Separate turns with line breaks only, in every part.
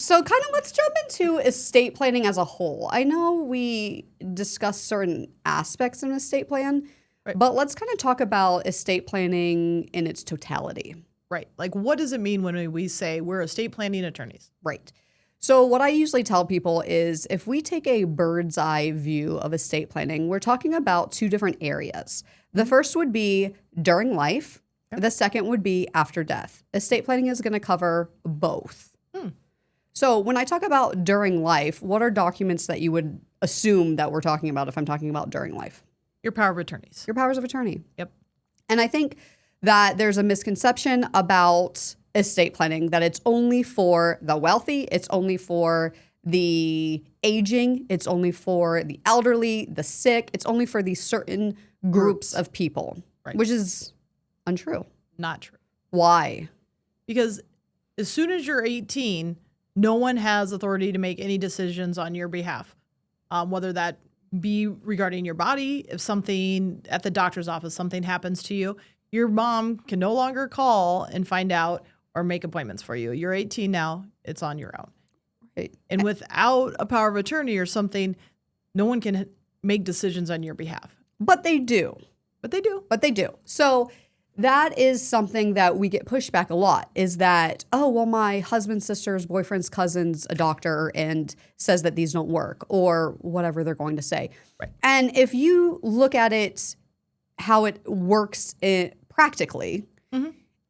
So kind of let's jump into estate planning as a whole. I know we discussed certain aspects of an estate plan, but let's kind of talk about estate planning in its totality.
Right. Like, what does it mean when we say we're estate planning attorneys?
Right. So what I usually tell people is if we take a bird's eye view of estate planning, we're talking about two different areas. The first would be during life. Okay. The second would be after death. Estate planning is going to cover both. So when I talk about during life, what are documents that you would assume that we're talking about if I'm talking about during life?
Your power of attorneys.
Your powers of attorney.
Yep.
And I think that there's a misconception about estate planning, that it's only for the wealthy, it's only for the aging, it's only for the elderly, the sick, it's only for these certain groups of people, which is untrue.
Not true.
Why?
Because as soon as you're 18, no one has authority to make any decisions on your behalf, whether that be regarding your body. If something at the doctor's office, something happens to you, your mom can no longer call and find out or make appointments for you. You're 18 now. It's on your own. Right. And without a power of attorney or something, no one can make decisions on your behalf.
But they do.
But they do.
But they do. So that is something that we get pushed back a lot, is that, oh, well, my husband's sister's boyfriend's cousin's a doctor and says that these don't work, or whatever they're going to say. Right. And if you look at it, how it works practically,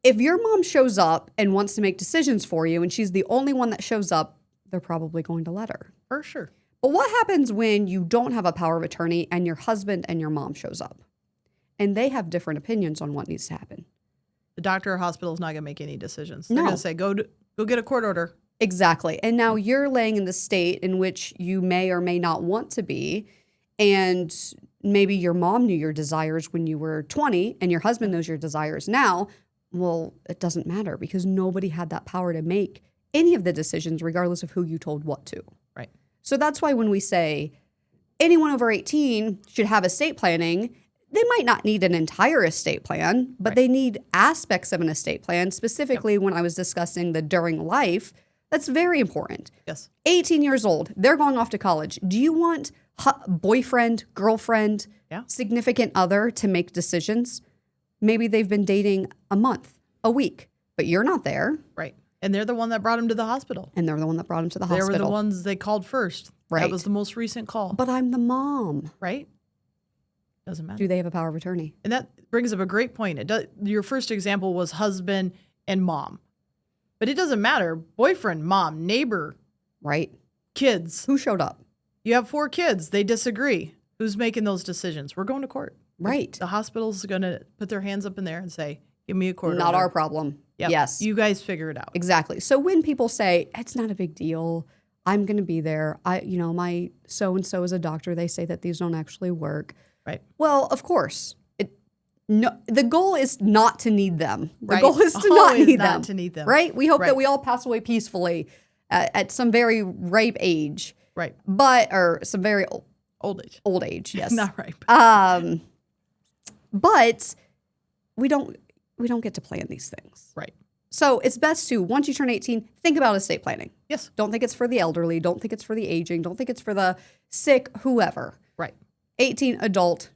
if your mom shows up and wants to make decisions for you and she's the only one that shows up, they're probably going to let her.
For sure.
But what happens when you don't have a power of attorney and your husband and your mom shows up? And they have different opinions on what needs to happen.
The doctor or hospital is not going to make any decisions. They're going to say, go get a court order.
Exactly. And now you're laying in the state in which you may or may not want to be. And maybe your mom knew your desires when you were 20 and your husband knows your desires now. Well, it doesn't matter because nobody had that power to make any of the decisions regardless of who you told what to.
Right.
So that's why when we say anyone over 18 should have estate planning, they might not need an entire estate plan, but they need aspects of an estate plan. Specifically, when I was discussing the during life, that's very important.
Yes.
18 years old, they're going off to college. Do you want boyfriend, girlfriend, significant other to make decisions? Maybe they've been dating a month, a week, but you're not there.
Right. And they're the one that brought him to the hospital.
And they're the one that brought him to the
They
hospital.
were the ones they called first.
Right.
That was the most recent call.
But I'm the mom.
Right. Doesn't matter.
Do they have a power of attorney?
And that brings up a great point. Your first example was husband and mom. But it doesn't matter. Boyfriend, mom, neighbor.
Right.
Kids.
Who showed up?
You have 4 kids. They disagree. Who's making those decisions? We're going to court.
Right.
The hospital's going to put their hands up in there and say, give me a court
Not
order.
our problem.
Yep.
Yes.
You guys figure it out.
Exactly. So when people say, it's not a big deal, I'm going to be there. My so-and-so is a doctor. They say that these don't actually work.
Right.
Well, of course. The goal is not to need them. The
Right.
goal is to not need them. Right? We hope that we all pass away peacefully at some very ripe age.
Right.
Or some very
old age.
Old age, yes.
Not ripe.
But we don't get to plan these things.
Right.
So it's best to, once you turn 18, think about estate planning.
Yes.
Don't think it's for the elderly. Don't think it's for the aging. Don't think it's for the sick, whoever.
Right.
18, adult,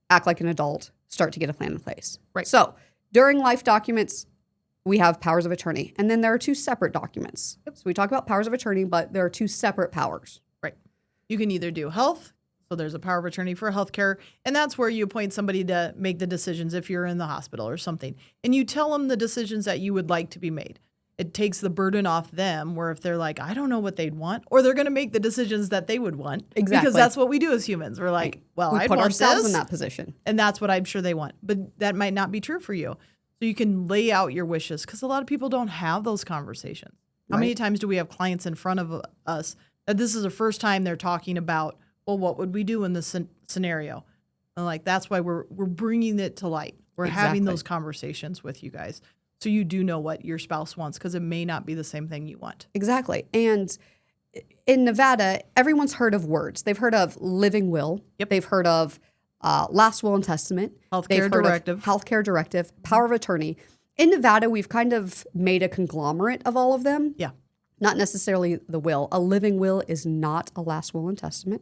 act like an adult, start to get a plan in place.
Right.
So during life documents, we have powers of attorney. And then there are 2 separate documents. Yep. So we talk about powers of attorney, but there are 2 separate powers.
Right. You can either do health. So there's a power of attorney for healthcare, and that's where you appoint somebody to make the decisions if you're in the hospital or something. And you tell them the decisions that you would like to be made. It takes the burden off them, where if they're like, I don't know what they'd want, or they're going to make the decisions that they would want.
Exactly.
Because that's what we do as humans. We're like, well,
we
I'd
put
want
ourselves
this,
in that position.
and that's what I'm sure they want. But that might not be true for you. So you can lay out your wishes, because a lot of people don't have those conversations. How many times do we have clients in front of us that this is the first time they're talking about, well, what would we do in this scenario? And that's why we're bringing it to light. We're having those conversations with you guys, so you do know what your spouse wants, because it may not be the same thing you want.
Exactly. And in Nevada, everyone's heard of words. They've heard of living will.
Yep.
They've heard of last will and testament.
Healthcare directive.
Healthcare directive, power of attorney. In Nevada, we've kind of made a conglomerate of all of them.
Yeah.
not necessarily the will. A living will is not a last will and testament.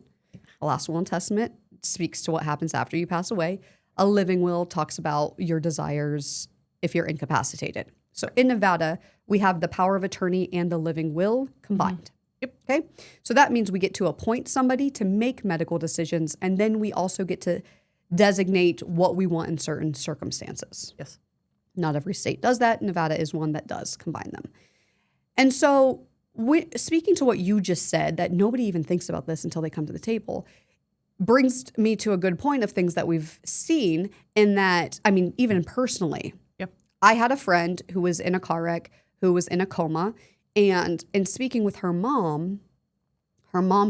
A last will and testament speaks to what happens after you pass away. A living will talks about your desires if you're incapacitated. So in Nevada, we have the power of attorney and the living will combined.
Yep.
Okay. So that means we get to appoint somebody to make medical decisions, and then we also get to designate what we want in certain circumstances.
Yes.
Not every state does that. Nevada is one that does combine them. And so speaking to what you just said, that nobody even thinks about this until they come to the table, brings me to a good point of things that we've seen in that, I mean, even personally.
Yep.
I had a friend who was in a car wreck, who was in a coma, and in speaking with her mom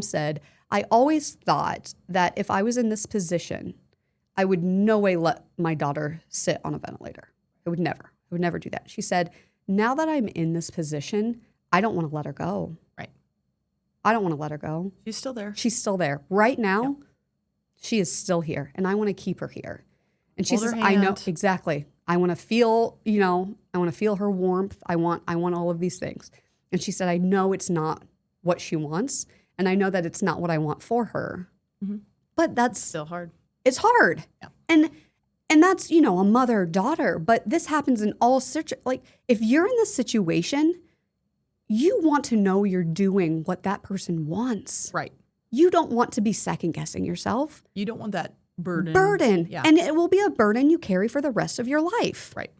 said, I always thought that if I was in this position, I would no way let my daughter sit on a ventilator. I would never do that. She said, now that I'm in this position, I don't want to let her go.
Right.
I don't want to let her go.
She's still there.
She's still there. Right now,
Yep.
she is still here, and I want to keep her here. And she
Hold
says,
her
I know,
hand.
exactly. I want to feel, I want to feel her warmth. I want all of these things. And she said, I know it's not what she wants, and I know that it's not what I want for her.
Mhm.
But that's
Still hard.
it's hard.
Yeah.
And that's, a mother-daughter, but this happens in all like if you're in this situation, you want to know you're doing what that person wants.
Right.
You don't want to be second-guessing yourself.
You don't want that burden. Yeah.
And it will be a burden you carry for the rest of your life.
Right.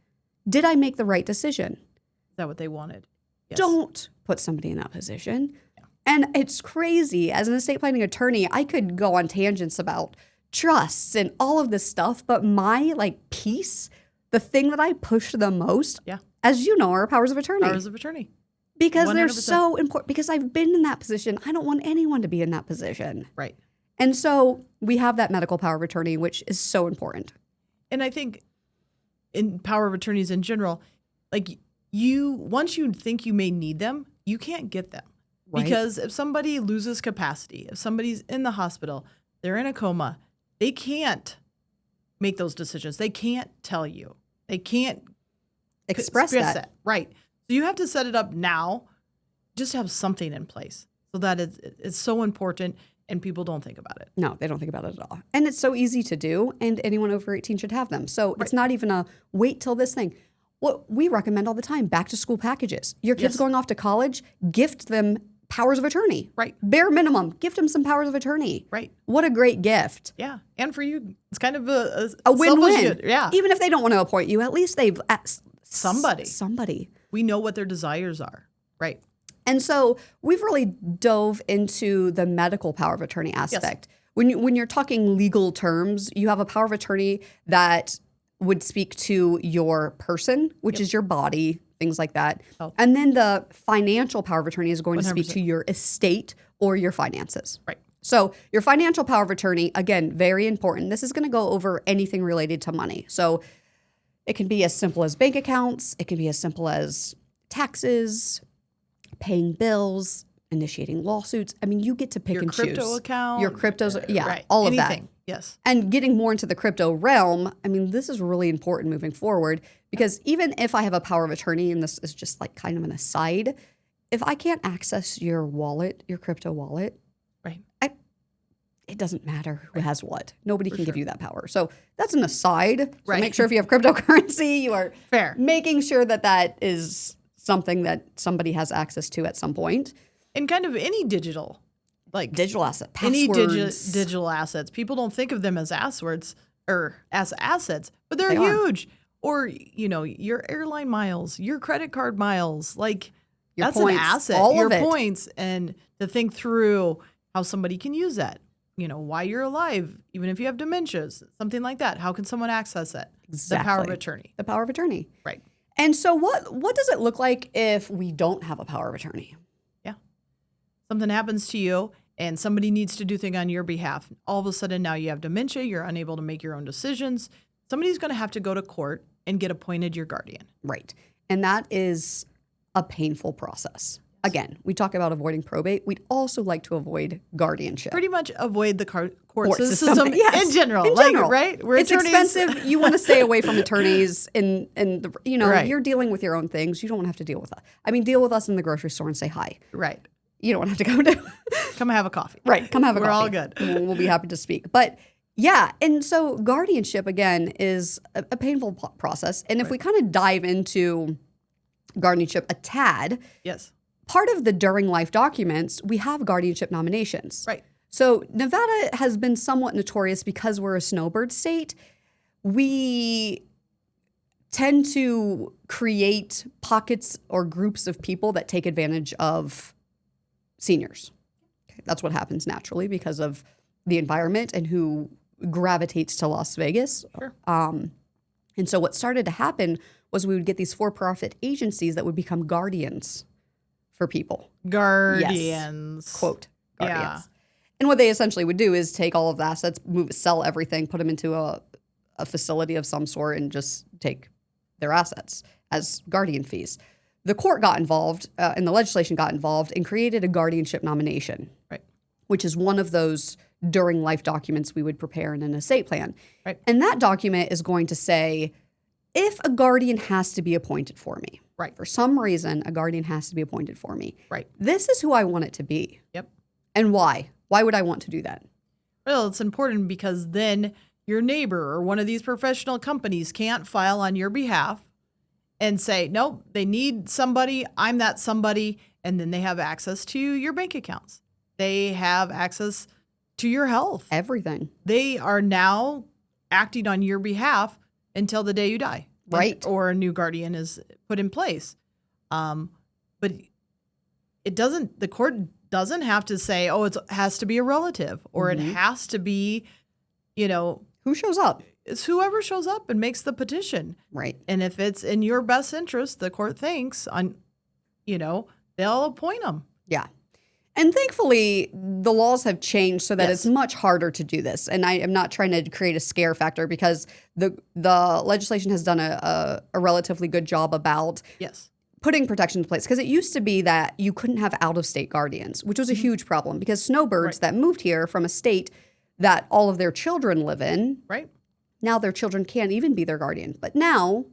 Did I make the right decision?
Is that what they wanted? Yes.
Don't put somebody in that position. Yeah. And it's crazy. As an estate planning attorney, I could go on tangents about trusts and all of this stuff, but my peace, the thing that I push the most,
Yeah.
as you know, are powers of attorney.
Powers of attorney.
Because they're
100%.
so important. Because I've been in that position. I don't want anyone to be in that position.
Right.
And so we have that medical power of attorney, which is so important.
And I think in power of attorneys in general, once you think you may need them, you can't get them.
Right.
Because if somebody loses capacity, if somebody's in the hospital, they're in a coma, they can't make those decisions. They can't tell you. They can't
Express that.
Right. So you have to set it up now, just have something in place. So that it's so important, and people don't think about it.
No, they don't think about it at all. And it's so easy to do, and anyone over 18 should have them. So it's not even a wait till this thing. What we recommend all the time, back to school packages. Your kids
Yes.
going off to college, gift them powers of attorney.
Right.
Bare minimum, gift them some powers of attorney.
Right.
What a great gift.
Yeah. And for you, it's kind of a
win-win.
selfish- Yeah.
Even if they don't want to appoint you, at least they've
Somebody.
Somebody.
We know what their desires are. Right.
And so we've really dove into the medical power of attorney aspect. Yes. When you're talking legal terms, you have a power of attorney that would speak to your person, which is your body, things like that.
Oh.
And then the financial power of attorney is going to speak
100%.
to your estate or your finances.
Right.
So your financial power of attorney, again, very important. This is going to go over anything related to money. So it can be as simple as bank accounts. It can be as simple as taxes, paying bills, initiating lawsuits. I mean, you get to pick
Your
and
crypto
choose.
account.
Your cryptos,
Right.
all of
Anything.
that.
Yes.
And getting more into the crypto realm, I mean, this is really important moving forward because even if I have a power of attorney, and this is just kind of an aside, if I can't access your wallet, your crypto wallet,
Right.
it doesn't matter who has what. Nobody can give you that power. So that's an aside. So
Right.
make sure if you have cryptocurrency, you are
Fair.
making sure that that is something that somebody has access to at some point.
And kind of any digital,
Digital asset,
any
passwords.
digital assets. People don't think of them as assets or as assets, but they're
They are.
huge. Or, your airline miles, your credit card miles,
Your
that's
points,
an asset.
all
your
of it.
points, and to think through how somebody can use that. Why you're alive, even if you have dementias, something like that. How can someone access it? The power of
Exactly.
attorney.
The power of attorney.
Right.
And so what does it look like if we don't have a power of attorney?
Yeah. Something happens to you and somebody needs to do things on your behalf. All of a sudden now you have dementia, you're unable to make your own decisions. Somebody's going to have to go to court and get appointed your guardian.
Right. And that is a painful process. again, we talk about avoiding probate. We'd also like to avoid guardianship.
Pretty much avoid the court
Court
system
yes.
in general.
In general.
Right?
It's expensive. You want to stay away from attorneys, and
Right.
you're dealing with your own things. You don't want to have to deal with us. I mean, deal with us in the grocery store and say hi.
Right.
You don't have to come to
Come have a coffee.
right. Come have a
We're
coffee.
all good.
We'll be happy to speak. But yeah, and so guardianship again is a painful process. And if we kind of dive into guardianship a tad,
Yes.
part of the during life documents, we have guardianship nominations.
Right.
So Nevada has been somewhat notorious because we're a snowbird state. We tend to create pockets or groups of people that take advantage of seniors. Okay, that's what happens naturally because of the environment and who gravitates to Las Vegas.
Sure.
And so what started to happen was we would get these for-profit agencies that would become guardians for people.
Guardians.
Quote, guardians.
Yeah.
And what they essentially would do is take all of the assets, sell everything, put them into a facility of some sort and just take their assets as guardian fees. The court got involved and the legislation got involved and created a guardianship nomination,
Right.
which is one of those during life documents we would prepare in an estate plan.
Right.
And that document is going to say, if a guardian has to be appointed for me,
Right.
for some reason, a guardian has to be appointed for me.
Right.
This is who I want it to be.
Yep.
And why? Why would I want to do that?
Well, it's important because then your neighbor or one of these professional companies can't file on your behalf and say, nope, they need somebody, I'm that somebody, and then they have access to your bank accounts. They have access to your health.
Everything.
They are now acting on your behalf until the day you die.
Right.
Or a new guardian is put in place. But the court doesn't have to say, oh, it has to be a relative or it has to be,
Who shows up?
it's whoever shows up and makes the petition.
Right.
And if it's in your best interest, the court thinks they'll appoint them.
Yeah. And thankfully, the laws have changed so that
Yes.
it's much harder to do this. And I am not trying to create a scare factor because the legislation has done a relatively good job about
Yes.
putting protections in place. Because it used to be that you couldn't have out-of-state guardians, which was a huge problem because snowbirds that moved here from a state that all of their children live in,
Right.
now their children can't even be their guardian. But now,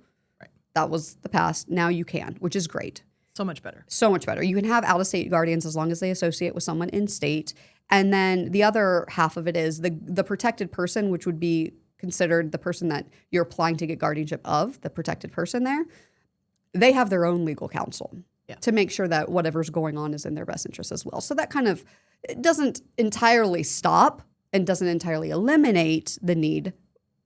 that was the past, now you can, which is great.
So much better.
So much better. You can have out-of-state guardians as long as they associate with someone in state. And then the other half of it is the protected person, which would be considered the person that you're applying to get guardianship of, the protected person there. They have their own legal counsel to make sure that whatever's going on is in their best interest as well. So that kind of it doesn't entirely stop and doesn't entirely eliminate the need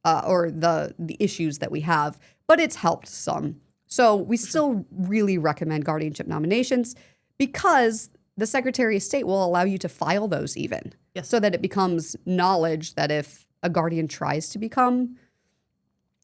or the issues that we have, but it's helped some. So we still really recommend guardianship nominations because the Secretary of State will allow you to file those even so that it becomes knowledge that if a guardian tries to become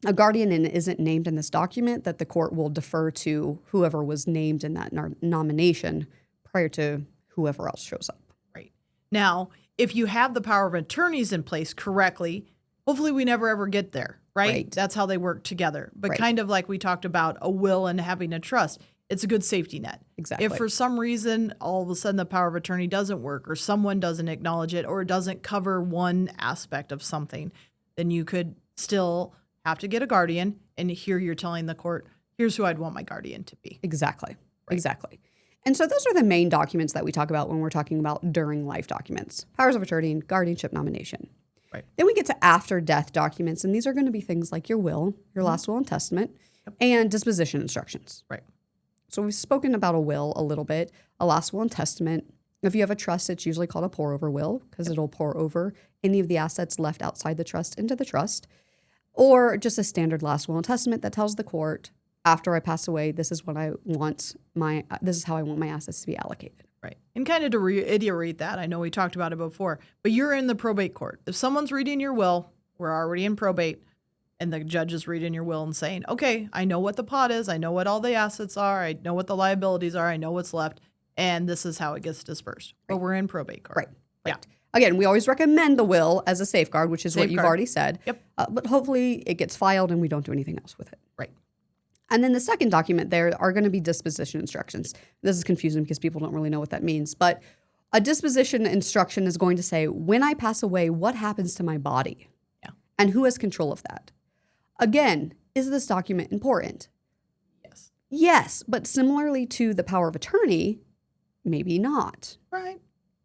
a guardian and isn't named in this document, that the court will defer to whoever was named in that nomination prior to whoever else shows up.
Right. Now, if you have the power of attorneys in place correctly, hopefully we never ever get there, right? That's how they work together. But kind of like we talked about a will and having a trust, it's a good safety net.
Exactly.
If for some reason all of a sudden the power of attorney doesn't work or someone doesn't acknowledge it or it doesn't cover one aspect of something, then you could still have to get a guardian, and here you're telling the court, here's who I'd want my guardian to be.
Exactly. Exactly. And so those are the main documents that we talk about when we're talking about during life documents. Powers of attorney and guardianship nomination.
Right.
Then we get to after death documents, and these are going to be things like your will, your last will and testament, and disposition instructions.
Right.
So we've spoken about a will a little bit, a last will and testament. If you have a trust, it's usually called a pour-over will because it'll pour over any of the assets left outside the trust into the trust. Or just a standard last will and testament that tells the court, after I pass away, this is how I want my assets to be allocated.
Right. And kind of to reiterate that, I know we talked about it before, but you're in the probate court. If someone's reading your will, we're already in probate, and the judge is reading your will and saying, okay, I know what the pot is, I know what all the assets are, I know what the liabilities are, I know what's left, and this is how it gets dispersed. But we're in probate court.
Right.
Yeah.
Again, we always recommend the will as a safeguard, which is what you've already said.
Yep.
But hopefully it gets filed and we don't do anything else with it.
Right.
And then the second document there are going to be disposition instructions. This is confusing because people don't really know what that means. But a disposition instruction is going to say, when I pass away, what happens to my body?
Yeah.
And who has control of that? Again, is this document important?
Yes.
Yes, but similarly to the power of attorney, maybe not.
Right.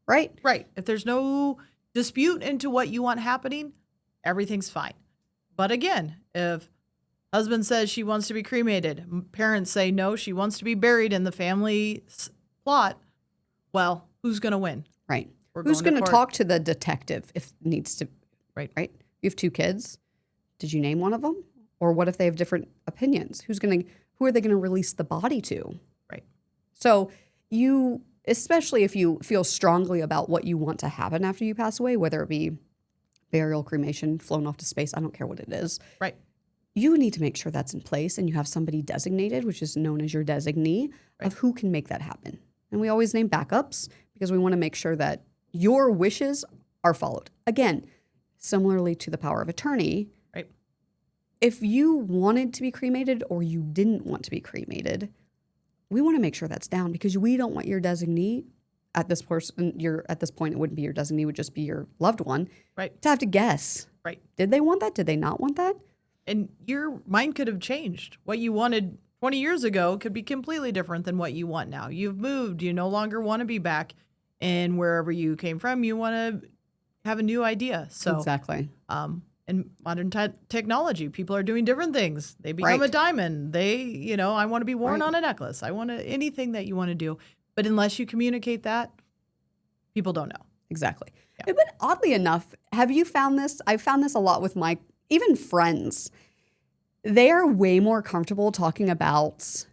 Right?
Right. If there's no dispute into what you want happening, everything's fine. But again, if husband says she wants to be cremated, parents say no, she wants to be buried in the family plot, well, who's going to win?
Right.
We're
Who's
going
going
to
to talk to the detective if needs to?
Right.
Right. You have 2 kids. Did you name one of them? Or what if they have different opinions? Who are they going to release the body to?
Right.
So you, especially if you feel strongly about what you want to happen after you pass away, whether it be burial, cremation, flown off to space, I don't care what it is.
Right.
You need to make sure that's in place and you have somebody designated, which is known as your designee, of who can make that happen. And we always name backups because we want to make sure that your wishes are followed. Again, similarly to the power of attorney,
right?
If you wanted to be cremated or you didn't want to be cremated, we want to make sure that's down because we don't want your designee at this point, it wouldn't be your designee, it would just be your loved one,
right?
To have to guess.
Right.
Did they want that? Did they not want that?
And your mind could have changed. What you wanted 20 years ago could be completely different than what you want now. You've moved. You no longer want to be back in wherever you came from. You want to have a new idea. So
exactly.
In modern technology, people are doing different things. They become a diamond. I want to be worn on a necklace. I want to anything that you want to do. But unless you communicate that, people don't know.
Exactly. Yeah. But oddly enough, have you found this? I've found this a lot with my even friends. They are way more comfortable talking about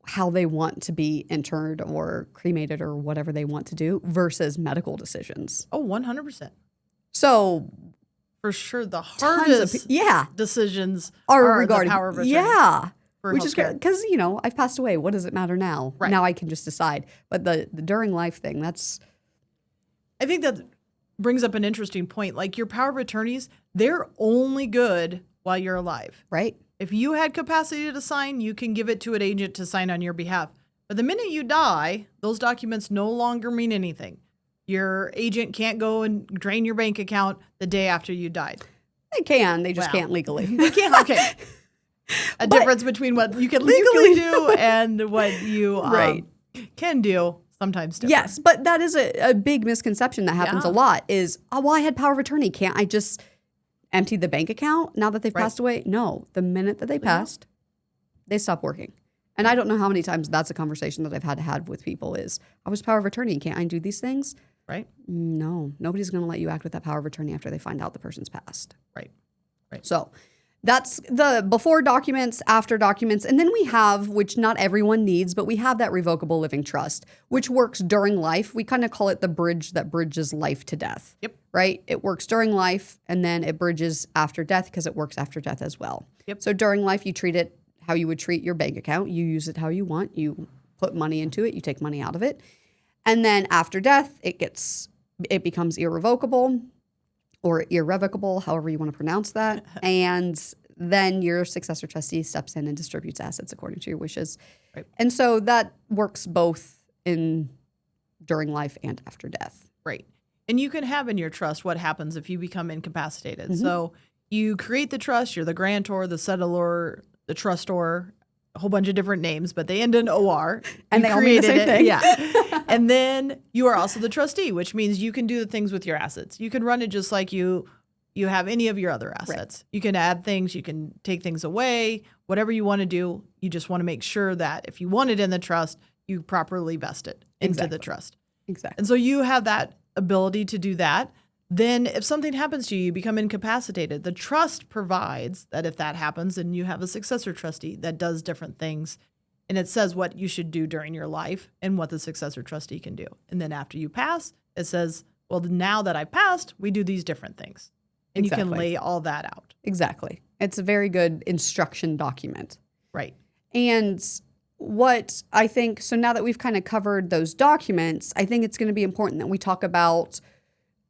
how they want to be interred or cremated or whatever they want to do versus medical decisions.
Oh, 100%.
So
for sure, the hardest decisions are regarding the power of attorney.
Yeah. Which is great because, I've passed away. What does it matter now?
Right.
Now I can just decide. But the during life thing,
I think that brings up an interesting point. Like your power of attorneys, they're only good while you're alive.
Right.
If you had capacity to sign, you can give it to an agent to sign on your behalf. But the minute you die, those documents no longer mean anything. Your agent can't go and drain your bank account the day after you died.
They can. They just can't legally.
They can't. Okay. Difference between what you can legally do and what you can do sometimes different.
Yes, but that is a big misconception that happens a lot is, I had power of attorney. Can't I just empty the bank account now that they've passed away? No. The minute that they passed, they stop working. And I don't know how many times that's a conversation that I've had to have with people is, I was power of attorney. Can't I do these things?
Right.
No. Nobody's going to let you act with that power of attorney after they find out the person's passed.
Right.
So that's the before documents, after documents. And then we have, which not everyone needs, but we have that revocable living trust, which works during life. We kind of call it the bridge that bridges life to death.
Yep.
Right? It works during life and then it bridges after death because it works after death as well.
Yep.
So during life, you treat it how you would treat your bank account. You use it how you want. You put money into it. You take money out of it. And then after death, it becomes irrevocable or irrevocable, however you want to pronounce that. And then your successor trustee steps in and distributes assets according to your wishes.
Right.
And so that works both during life and after death.
Right. And you can have in your trust what happens if you become incapacitated.
Mm-hmm.
So you create the trust, you're the grantor, the settlor, the trustor, a whole bunch of different names, but they end in OR.
And they all mean the same thing.
Yeah. And then you are also the trustee, which means you can do the things with your assets. You can run it just like you have any of your other assets. Right. You can add things, you can take things away, whatever you want to do. You just want to make sure that if you want it in the trust, you properly vest it into the trust.
Exactly.
And so you have that ability to do that. Then if something happens to you, you become incapacitated. The trust provides that if that happens, then you have a successor trustee that does different things. And it says what you should do during your life and what the successor trustee can do. And then after you pass, it says, well, now that I passed, we do these different things. And you can lay all that out.
Exactly. It's a very good instruction document.
Right.
And what I think, so now that we've kind of covered those documents, I think it's going to be important that we talk about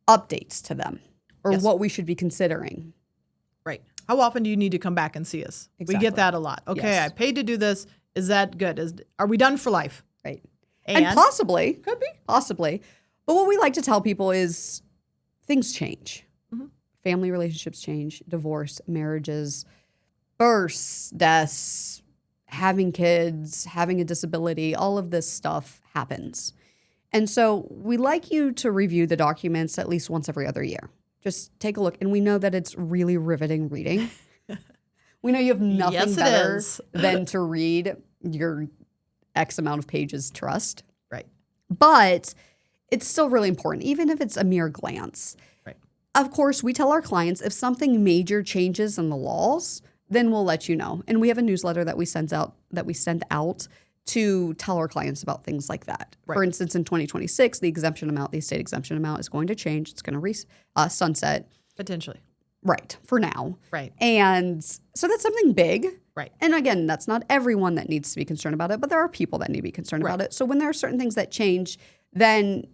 updates to them or what we should be considering.
Right. How often do you need to come back and see us? We
Exactly.
get that a lot. Okay,
Yes.
I paid to do this. Is that good? Are we done for life?
Right. And possibly.
Could be.
Possibly. But what we like to tell people is things change.
Mhm.
Family relationships change, divorce, marriages, births, deaths, having kids, having a disability, all of this stuff happens. And so we like you to review the documents at least once every other year. Just take a look. And we know that it's really riveting reading. We know you have nothing
Yes, it
better
is.
than to read your X amount of pages trust.
Right.
But it's still really important, even if it's a mere glance.
Right.
Of course, we tell our clients if something major changes in the laws, then we'll let you know. And we have a newsletter that we send out to tell our clients about things like that.
Right.
For instance, in 2026, the estate exemption amount is going to change. It's going to sunset.
Potentially.
Right, for now.
Right.
And so that's something big.
Right.
And again, that's not everyone that needs to be concerned about it, but there are people that need to be concerned about it. So when there are certain things that change, then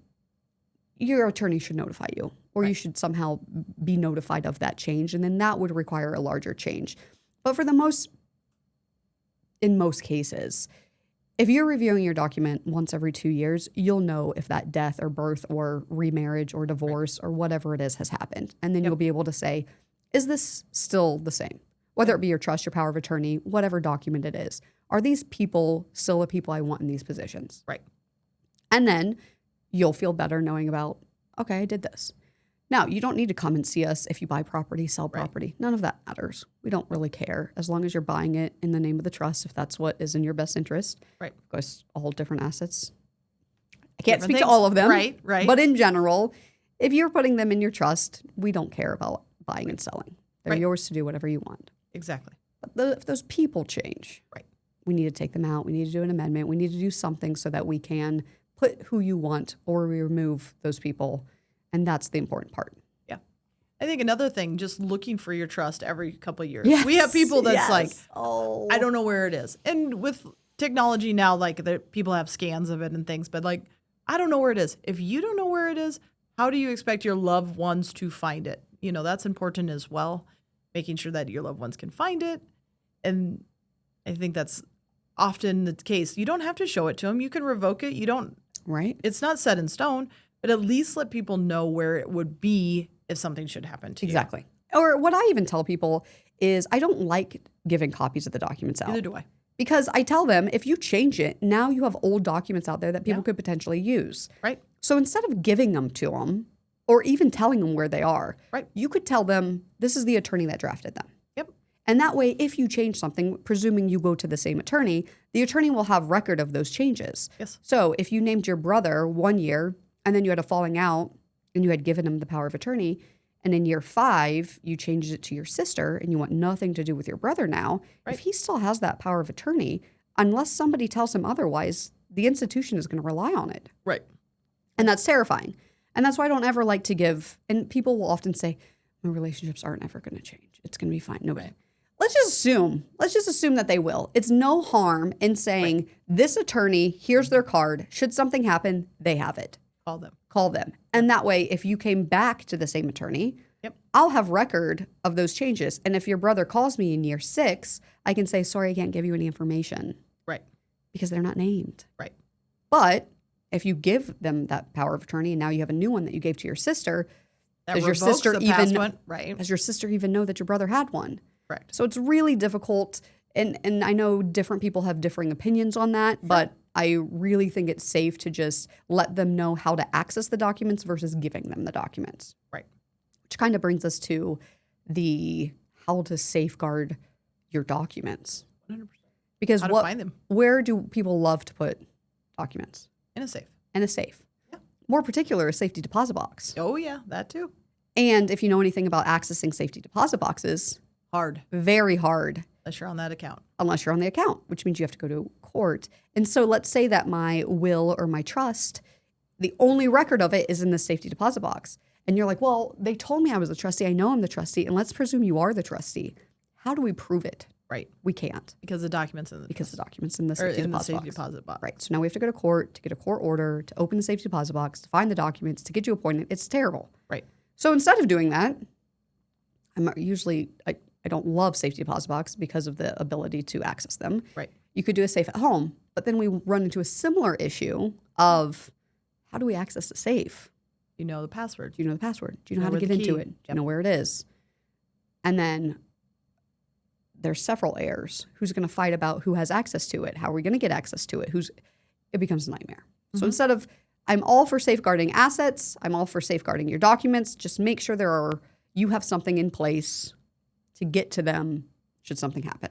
your attorney should notify you, or you should somehow be notified of that change, and then that would require a larger change. But in most cases, if you're reviewing your document once every 2 years, you'll know if that death or birth or remarriage or divorce or whatever it is has happened. And then you'll be able to say, is this still the same? Whether it be your trust, your power of attorney, whatever document it is. Are these people still the people I want in these positions?
Right.
And then you'll feel better knowing about, okay, I did this. Now, you don't need to come and see us if you buy property, sell property. None of that matters. We don't really care as long as you're buying it in the name of the trust, if that's what is in your best interest.
Right.
Of course, all different assets. I can't
Different
speak
things.
to all of them.
Right, right.
But in general, if you're putting them in your trust, we don't care about buying and selling. They're yours to do whatever you want.
Exactly.
But if those people change,
Right.
we need to take them out. We need to do an amendment. We need to do something so that we can put who you want or remove those people. And that's the important part.
Yeah. I think another thing, just looking for your trust every couple of years.
Yes,
We have people that's
yes.
like,
Oh,
I don't know where it is. And with technology now, like people have scans of it and things, but like, I don't know where it is. If you don't know where it is, how do you expect your loved ones to find it? You know, that's important as well, making sure that your loved ones can find it. And I think that's often the case. You don't have to show it to them. You can revoke it.
right.
It's not set in stone, but at least let people know where it would be if something should happen to
Exactly. Or what I even tell people is I don't like giving copies of the documents out.
you. Neither do I.
Because I tell them, if you change it, now you have old documents out there that people could potentially use.
Right.
So instead of giving them to them or even telling them where they are,
Right.
you could tell them, this is the attorney that drafted them.
Yep.
And that way, if you change something, presuming you go to the same attorney, the attorney will have record of those changes.
Yes.
So if you named your brother 1 year and then you had a falling out and you had given him the power of attorney, and in year 5, you changed it to your sister and you want nothing to do with your brother now, if he still has that power of attorney, unless somebody tells him otherwise, the institution is going to rely on it.
Right.
And that's terrifying. And that's why I don't ever like to give, and people will often say, my relationships aren't ever going to change. It's going to be fine. No, let's just assume that they will. It's no harm in saying, this attorney, here's their card. Should something happen, they have it. Call them. And that way, if you came back to the same attorney, I'll have record of those changes. And if your brother calls me in year 6, I can say, sorry, I can't give you any information.
Right.
Because they're not named.
Right.
But if you give them that power of attorney and now you have a new one that you gave to your sister, does your sister even know that your brother had one?
Correct.
So it's really difficult. And I know different people have differing opinions on that, but I really think it's safe to just let them know how to access the documents versus giving them the documents.
Right.
Which kind of brings us to the how to safeguard your documents.
100%.
Because
How to find them.
Where do people love to put documents?
In a safe.
In a safe.
Yeah.
More particular, a safety deposit box.
Oh, yeah, that too.
And if you know anything about accessing safety deposit boxes,
Hard.
very hard.
Unless you're on that account.
Unless you're on the account, which means you have to go to court. And so let's say that my will or my trust, the only record of it is in the safety deposit box. And you're like, well, they told me I was a trustee. I know I'm the trustee. And let's presume you are the trustee. How do we prove it?
Right.
We can't.
Because the documents in the
Because the documents in the safety
deposit box.
Right. So now we have to go to court to get a court order, to open the safety deposit box, to find the documents, to get you appointed. It's terrible.
Right.
So instead of doing that, I don't love safety deposit box because of the ability to access them.
Right.
You could do a safe at home, but then we run into a similar issue of how do we access the safe?
You know the password.
Do you know the password? Do you know how to
where
get
the
into
key-
it? Do
Yep.
you know where it is? And then there's several heirs. Who's going to fight about who has access to it? How are we going to get access to it? It becomes a nightmare. So instead of, I'm all for safeguarding assets, I'm all for safeguarding your documents, just make sure you have something in place to get to them should something happen.